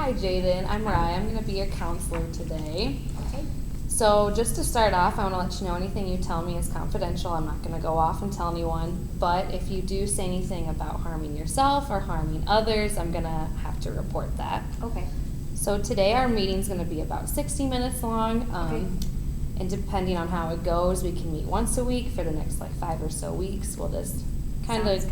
Hi, Jaden. I'm Mariah. I'm going to be your counselor today. Okay. So just to start off, I want to let you know anything you tell me is confidential. I'm not going to go off and tell anyone. But if you do say anything about harming yourself or harming others, I'm going to have to report that. Okay. So today our meeting's going to be about 60 minutes long. Okay. And depending on how it goes, we can meet once a week for the next 5 or so weeks. We'll just kind of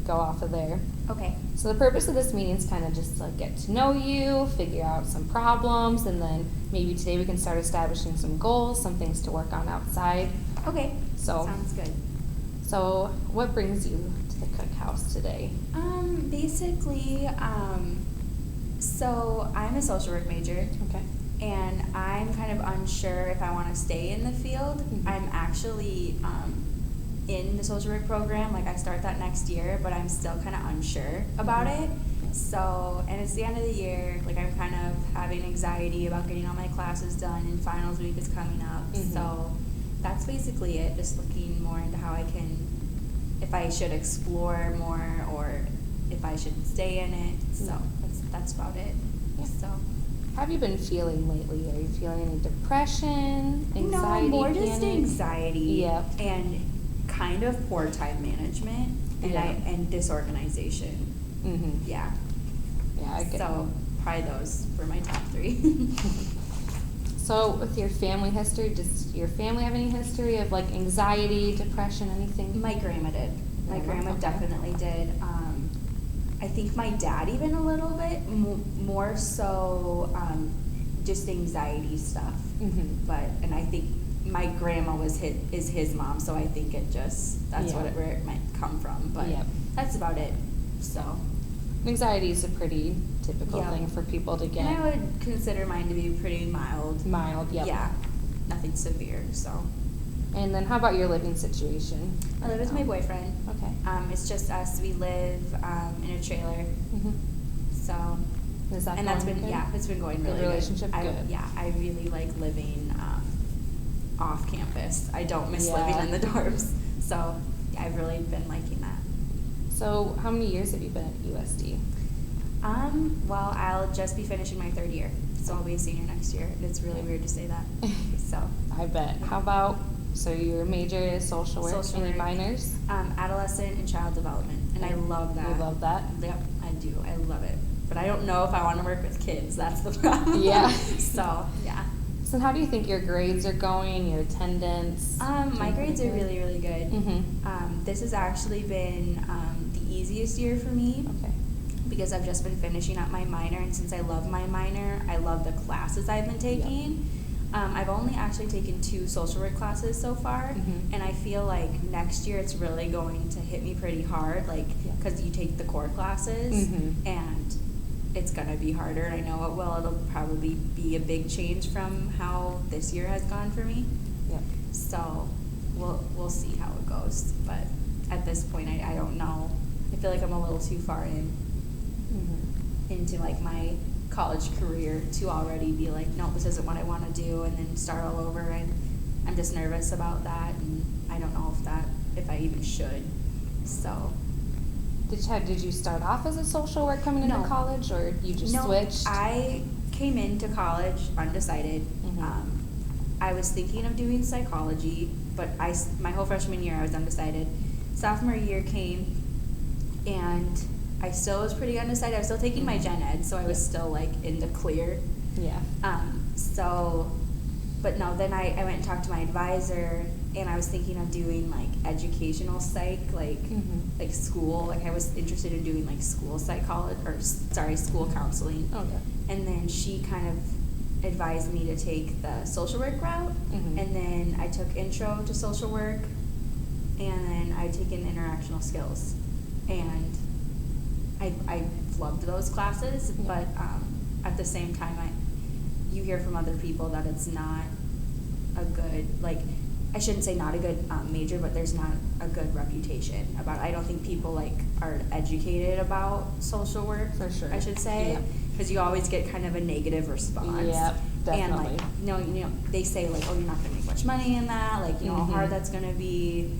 go off of there. Okay. So the purpose of this meeting is kind of just to get to know you, figure out some problems, and then maybe today we can start establishing some goals, some things to work on outside. Okay. So sounds good. So what brings you to the cookhouse today? Basically, so I'm a social work major. Okay. And I'm kind of unsure if I want to stay in the field. Mm-hmm. I'm actually in the social work program. I start that next year, but I'm still kind of unsure about it. So, and it's the end of the year. I'm kind of having anxiety about getting all my classes done, and finals week is coming up. Mm-hmm. So that's basically it. Just looking more into how I can, if I should explore more or if I should stay in it. So that's about it. Yeah. So. How have you been feeling lately? Are you feeling any depression, anxiety, No, more panic? just anxiety. Yep. And kind of poor time management and disorganization. Mm-hmm. Yeah. Yeah, I get So probably those were my top 3. So with your family history, does your family have any history of anxiety, depression, anything? My grandma did. My grandma Okay. definitely did. I think my dad even a little bit, more so just anxiety stuff. Mm-hmm. And I think my grandma is his mom, so I think that's where it might come from. But that's about it. So anxiety is a pretty typical Yep. thing for people to get. And I would consider mine to be pretty mild. Mild, yep. Yeah, nothing severe. So And then how about your living situation? I live with my boyfriend. Okay. It's just us. We live in a trailer. Mm-hmm. So Is that and that's going been good? it's been going really Good relationship, good. good. I really like living off campus. I don't miss Yeah. living in the dorms. So I've really been liking that. So how many years have you been at USD? Well, I'll just be finishing my 3rd year, so I'll be a senior next year. It's really weird to say that. So I bet. How about, so your major is social work, Social and your work. minors? Adolescent and child development, and I love that. You love that? Yep, I do. I love it. But I don't know if I want to work with kids. That's the problem. Yeah. So, yeah. So how do you think your grades are going, your attendance? My grades are really, really good. Mm-hmm. This has actually been the easiest year for me. Okay. Because I've just been finishing up my minor, and since I love my minor, I love the classes I've been taking. I've only actually taken 2 social work classes so far, and I feel like next year it's really going to hit me pretty hard, because you take the core classes, and it's going to be harder, and I know it will. It'll probably be a big change from how this year has gone for me. Yep. So we'll see how it goes, but at this point I don't know. I feel like I'm a little too far into my college career to already be no, this isn't what I want to do, and then start all over. And I'm just nervous about that, and I don't know if I even should. So Did you start off as a social work coming into college, or you just switched? I came into college undecided. I was thinking of doing psychology, but my whole freshman year I was undecided. Sophomore year came, and I still was pretty undecided. I was still taking my gen ed, so I was still in the clear. Yeah. But no, then I went and talked to my advisor, and I was thinking of doing educational psych, school. I was interested in doing school psychology, school counseling. Okay. And then she kind of advised me to take the social work route, and then I took intro to social work, and then I taken interactional skills, and I loved those classes, but at the same time, you hear from other people that it's not a good, I shouldn't say not a good major, but there's not a good reputation about it. I don't think people are educated about social work, for sure. I should say, because you always get kind of a negative response. Yep, definitely. And they say oh, you're not gonna make much money in that, how hard that's gonna be.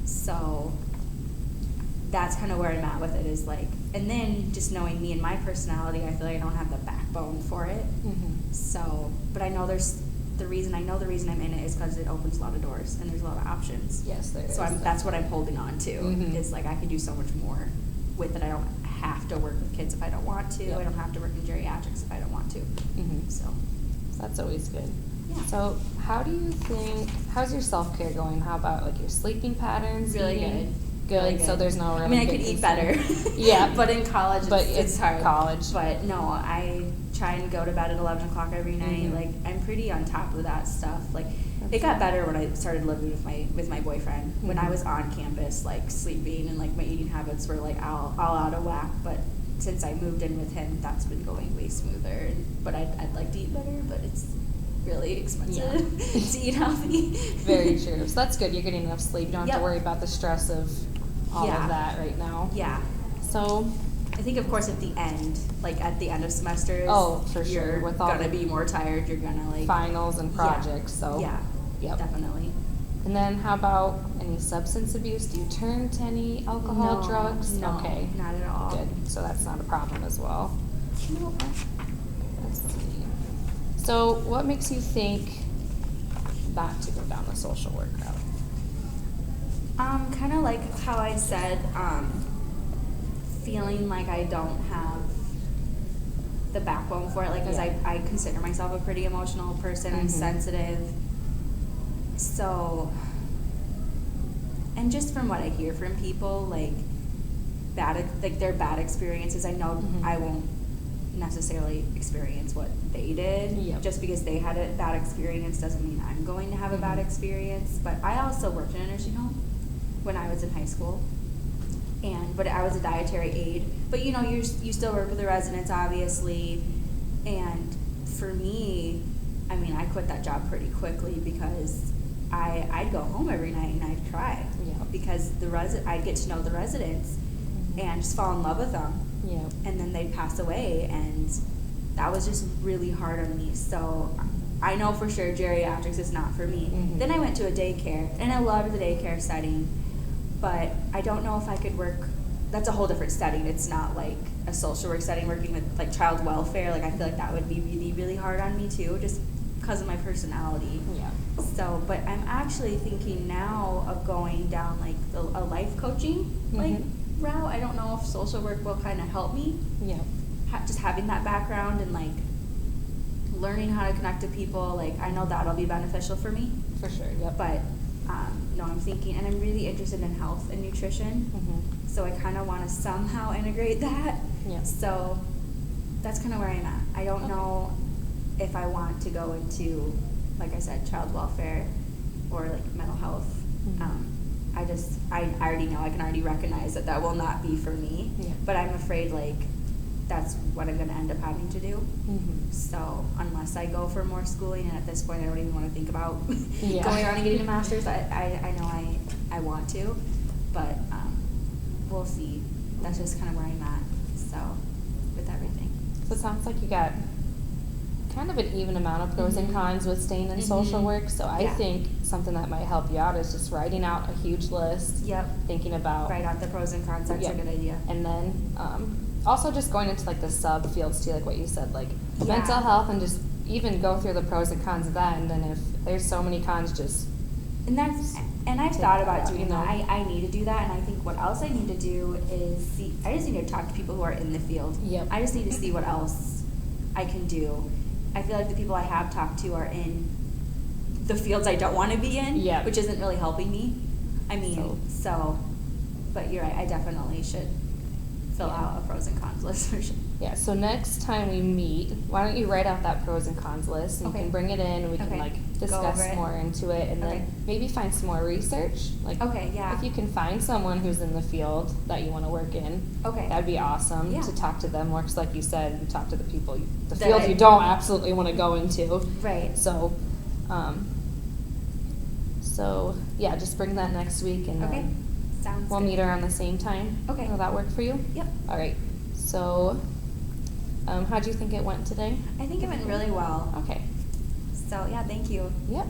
So that's kind of where I'm at with it, is like, and then just knowing me and my personality, I feel like I don't have the backbone for it. So, but I know the reason I'm in it is because it opens a lot of doors and there's a lot of options. Yes, there is. So that's what I'm holding on to, is like I can do so much more with it. I don't have to work with kids if I don't want to. Yep. I don't have to work in geriatrics if I don't want to. So that's always good. Yeah. So how's your self-care going? How about like your sleeping patterns? Really eating? good. Really So there's no really I mean, I could eat better. Yeah. But in college, it's hard. College. But no, I try and go to bed at 11 o'clock every night. Like, I'm pretty on top of that stuff. Like, it got better when I started living with my boyfriend. When I was on campus, like, sleeping and, like, my eating habits were, like, all out of whack. But since I moved in with him, that's been going way smoother. But I'd like to eat better, but it's really expensive to eat healthy. Very true. So that's good. You're getting enough sleep. You don't have to worry about the stress of all of that right now. Yeah. So I think, of course, at the end of semesters, for sure. You're with all gonna be more tired. You're gonna like finals and projects. So definitely. And then how about any substance abuse? Do you turn to any alcohol, drugs? No, okay, not at all. Good. So that's not a problem as well. No. Let's see. So what makes you think not to go down the social work route? Kind of like how I said, feeling like I don't have the backbone for it, like, because I consider myself a pretty emotional person. I'm sensitive. So, and just from what I hear from people, like, their bad experiences, I know I won't necessarily experience what they did. Just because they had a bad experience doesn't mean I'm going to have a bad experience. But I also worked in a nursing home when I was in high school, but I was a dietary aide. But you still work with the residents, obviously. And for me, I mean, I quit that job pretty quickly because I'd go home every night and I'd cry because I'd get to know the residents and just fall in love with them. And then they'd pass away, and that was just really hard on me. So I know for sure geriatrics is not for me. Then I went to a daycare, and I loved the daycare setting, but I don't know if I could work. That's a whole different setting. It's not like a social work setting, working with like child welfare. Like, I feel like that would be really, really hard on me too, just because of my personality. So, but I'm actually thinking now of going down like a life coaching like route. I don't know if social work will kind of help me. Just having that background and like learning how to connect to people, like, I know that'll be beneficial for me. For sure. But no, I'm thinking, and I'm really interested in health and nutrition. So I kind of want to somehow integrate that. So that's kind of where I'm at. I don't know if I want to go into, like I said, child welfare or like mental health. I already know, I can already recognize that will not be for me. But I'm afraid like that's what I'm going to end up having to do. So unless I go for more schooling, and at this point I don't even want to think about going around and getting a master's, I know I want to, but we'll see. That's just kind of where I'm at, so, with everything. So it sounds like you got kind of an even amount of pros and cons with staying in social work. So I think something that might help you out is just writing out a huge list. Thinking about. Write out the pros and cons. That's a good idea. And then also just going into like the sub fields too, like what you said, like mental health, and just even go through the pros and cons of that. And then if there's so many cons, just. And I've thought about doing that. I need to do that, and I think what else I need to do is I just need to talk to people who are in the field. I just need to see what else I can do. I feel like the people I have talked to are in the fields I don't want to be in, which isn't really helping me. I mean, but you're right, I definitely should fill out a pros and cons list for sure. So next time we meet, why don't you write out that pros and cons list, and you can bring it in, and we can like discuss more into it, and then maybe find some more research. Like, if you can find someone who's in the field that you want to work in, that'd be awesome to talk to them more, because like you said, you talk to the people, the field you don't absolutely want to go into. So, yeah, just bring that next week, and then we'll meet around the same time. Will that work for you? All right. So, how do you think it went today? I think it went really well. Okay. So, yeah, thank you. Yep.